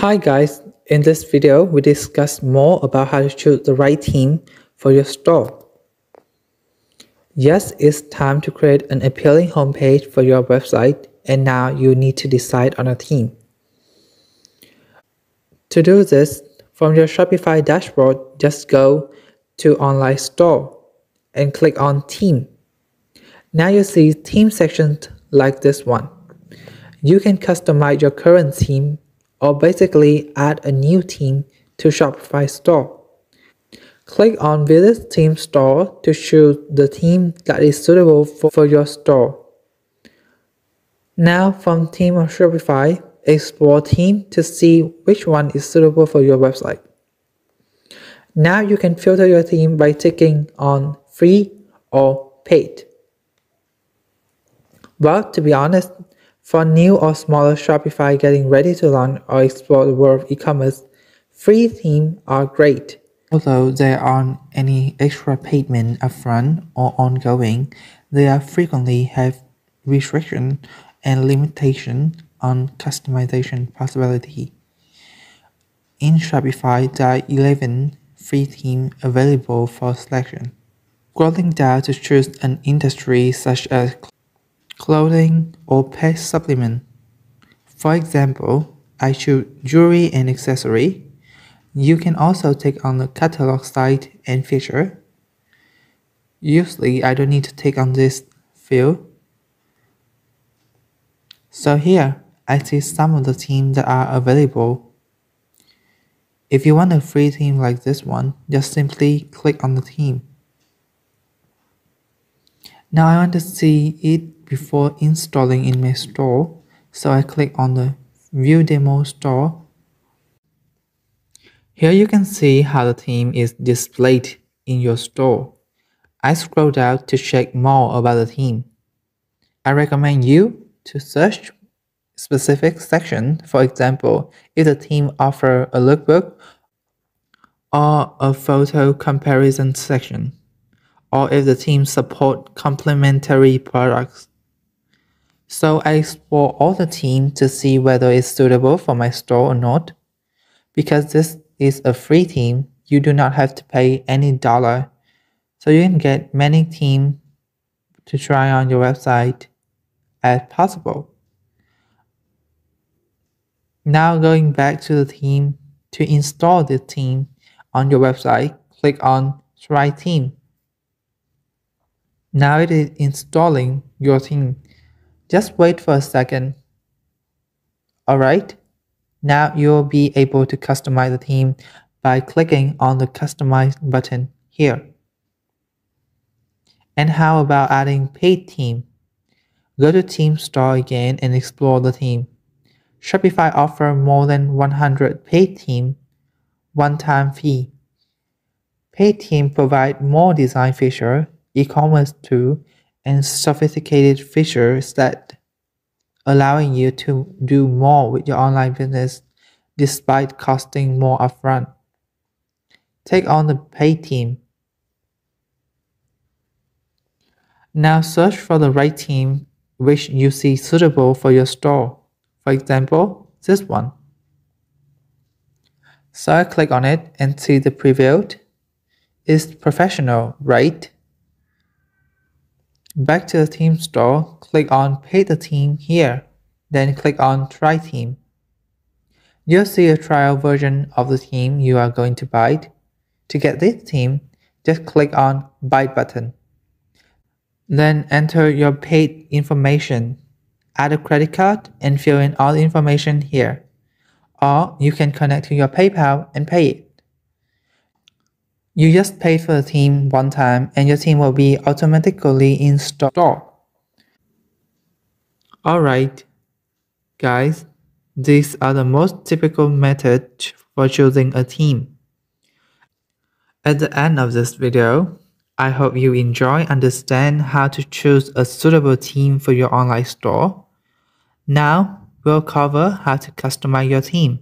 Hi guys, in this video we discuss more about how to choose the right theme for your store. Yes, it's time to create an appealing homepage for your website, and now you need to decide on a theme. To do this, from your Shopify dashboard, just go to Online Store and click on Theme. Now you see theme sections like this one. You can customize your current theme or basically add a new theme to Shopify store. Click on Visit Theme Store to choose the theme that is suitable for your store. Now from Theme of Shopify, explore Theme to see which one is suitable for your website. Now you can filter your theme by ticking on Free or Paid. Well, to be honest, for new or smaller Shopify getting ready to launch or explore the world of e-commerce, free themes are great. Although there aren't any extra payment upfront or ongoing, they frequently have restrictions and limitations on customization possibility. In Shopify, there are 11 free themes available for selection. Scrolling down to choose an industry such as clothing or pet supplement. For example, I choose jewelry and accessory. You can also take on the catalog site and feature. Usually, I don't need to take on this field. So here, I see some of the themes that are available. If you want a free theme like this one, just simply click on the theme. Now I want to see it before installing in my store, so I click on the View Demo Store. Here you can see how the theme is displayed in your store. I scroll down to check more about the theme. I recommend you to search specific section. For example, if the theme offers a lookbook or a photo comparison section, or if the theme supports complementary products. So I explore all the themes to see whether it's suitable for my store or not. Because this is a free theme, you do not have to pay any dollar. So you can get many themes to try on your website as possible. Now going back to the theme, to install the theme on your website, click on Try Theme. Now it is installing your theme. Just wait for a second. Alright, now you'll be able to customize the theme by clicking on the Customize button here. And how about adding paid theme? Go to Theme Store again and explore the theme. Shopify offers more than 100 paid themes, one-time fee. Paid themes provide more design features, e-commerce tools, and sophisticated features that allowing you to do more with your online business despite costing more upfront. Take on the paid theme. Now search for the right theme which you see suitable for your store. For example, this one. So I click on it and see the preview. It's professional, right? Back to the theme store, click on Pay the Theme here, then click on Try Theme. You'll see a trial version of the theme you are going to buy. To get this theme, just click on Buy button. Then enter your paid information. Add a credit card and fill in all the information here. Or you can connect to your PayPal and pay it. You just pay for the theme one time and your theme will be automatically installed. Alright, guys, these are the most typical methods for choosing a theme. At the end of this video, I hope you understand how to choose a suitable theme for your online store. Now, we'll cover how to customize your theme.